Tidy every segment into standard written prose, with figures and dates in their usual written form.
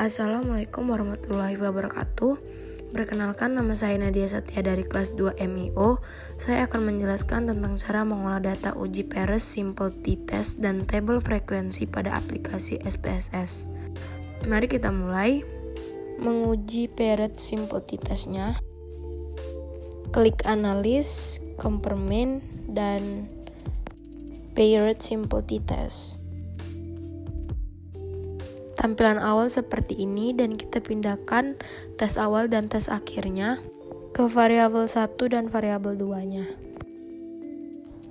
Assalamualaikum warahmatullahi wabarakatuh. Perkenalkan, nama saya Nadia Satya dari kelas 2 MIO. Saya akan menjelaskan tentang cara mengolah data uji Peres Simple T-Test dan tabel frekuensi pada aplikasi SPSS. Mari kita mulai menguji Peres Simple T-Test-nya. Klik Analis, Compare Mean, dan Peres Simple T-Test. Tampilan awal seperti ini, dan kita pindahkan tes awal dan tes akhirnya ke variabel 1 dan variabel 2-nya.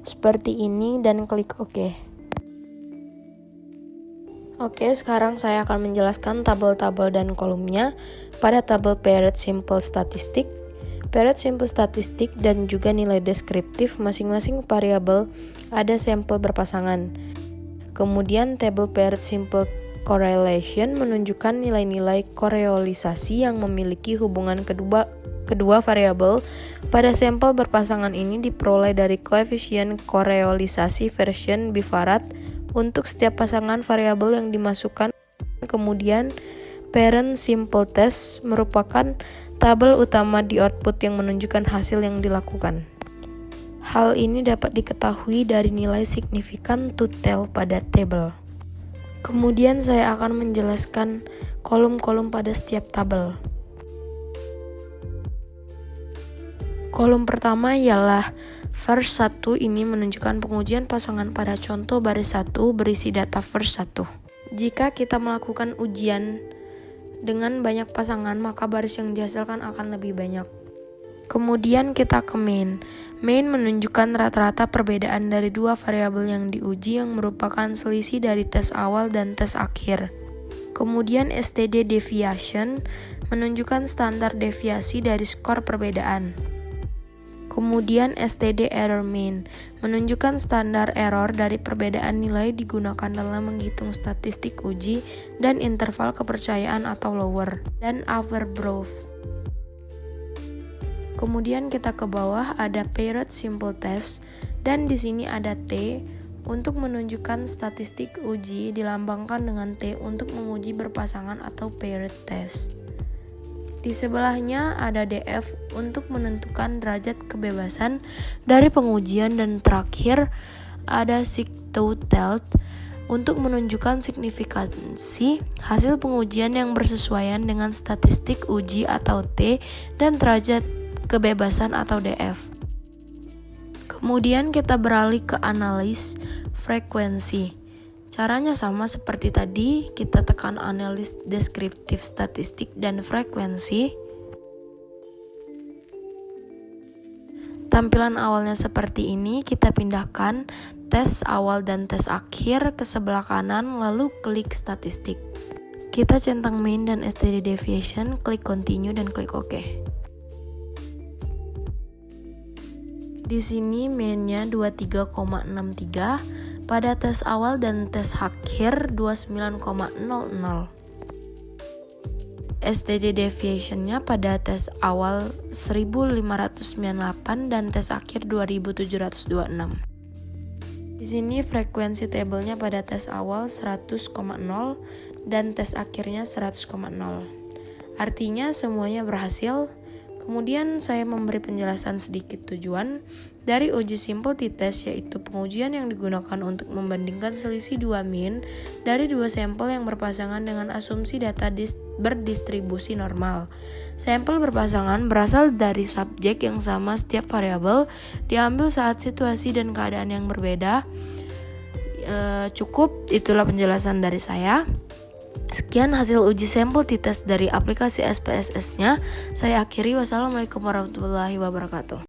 Seperti ini, dan klik OK. Oke, sekarang saya akan menjelaskan tabel-tabel dan kolomnya pada tabel Peres Simple Statistik, Peres Simple Statistik, dan juga nilai deskriptif masing-masing variabel ada sampel berpasangan. Kemudian tabel Peres Simple Correlation menunjukkan nilai-nilai koreolisasi yang memiliki hubungan kedua variabel pada sampel berpasangan ini diperoleh dari koefisien koreolisasi version Bifarat untuk setiap pasangan variabel yang dimasukkan. Kemudian Peres Simple Test merupakan tabel utama di output yang menunjukkan hasil yang dilakukan. Hal ini dapat diketahui dari nilai signifikan to tell pada tabel. Kemudian saya akan menjelaskan kolom-kolom pada setiap tabel. Kolom pertama ialah First 1, ini menunjukkan pengujian pasangan pada contoh baris 1 berisi data First 1. Jika kita melakukan ujian dengan banyak pasangan, maka baris yang dihasilkan akan lebih banyak. Kemudian kita ke Mean. Mean menunjukkan rata-rata perbedaan dari dua variabel yang diuji yang merupakan selisih dari tes awal dan tes akhir. Kemudian STD Deviation menunjukkan standar deviasi dari skor perbedaan. Kemudian STD Error Mean menunjukkan standar error dari perbedaan nilai digunakan dalam menghitung statistik uji dan interval kepercayaan atau lower dan overbroad. Kemudian kita ke bawah ada Peres Simple Test, dan di sini ada T untuk menunjukkan statistik uji dilambangkan dengan T untuk menguji berpasangan atau paired test. Di sebelahnya ada DF untuk menentukan derajat kebebasan dari pengujian, dan terakhir ada Sig to Tell untuk menunjukkan signifikansi hasil pengujian yang bersesuaian dengan statistik uji atau T dan derajat kebebasan atau DF. Kemudian kita beralih ke analis frekuensi. Caranya sama seperti tadi, kita tekan analis deskriptif statistik dan frekuensi. Tampilan awalnya seperti ini, kita pindahkan tes awal dan tes akhir ke sebelah kanan, lalu klik statistik. Kita centang Mean dan STD Deviation, klik Continue dan klik OK. Di sini Mean-nya 23,63, pada tes awal dan tes akhir 29,00. STD Deviation-nya pada tes awal 1598 dan tes akhir 2726. Di sini frekuensi tabelnya pada tes awal 100,0 dan tes akhirnya 100,0. Artinya semuanya berhasil. Kemudian saya memberi penjelasan sedikit tujuan dari uji Simple T-Test, yaitu pengujian yang digunakan untuk membandingkan selisih dua mean dari dua sampel yang berpasangan dengan asumsi data berdistribusi normal. Sampel berpasangan berasal dari subjek yang sama, setiap variabel diambil saat situasi dan keadaan yang berbeda. Cukup, itulah penjelasan dari saya. Sekian hasil uji sampel T-Test dari aplikasi SPSS-nya. Saya akhiri. Wassalamualaikum warahmatullahi wabarakatuh.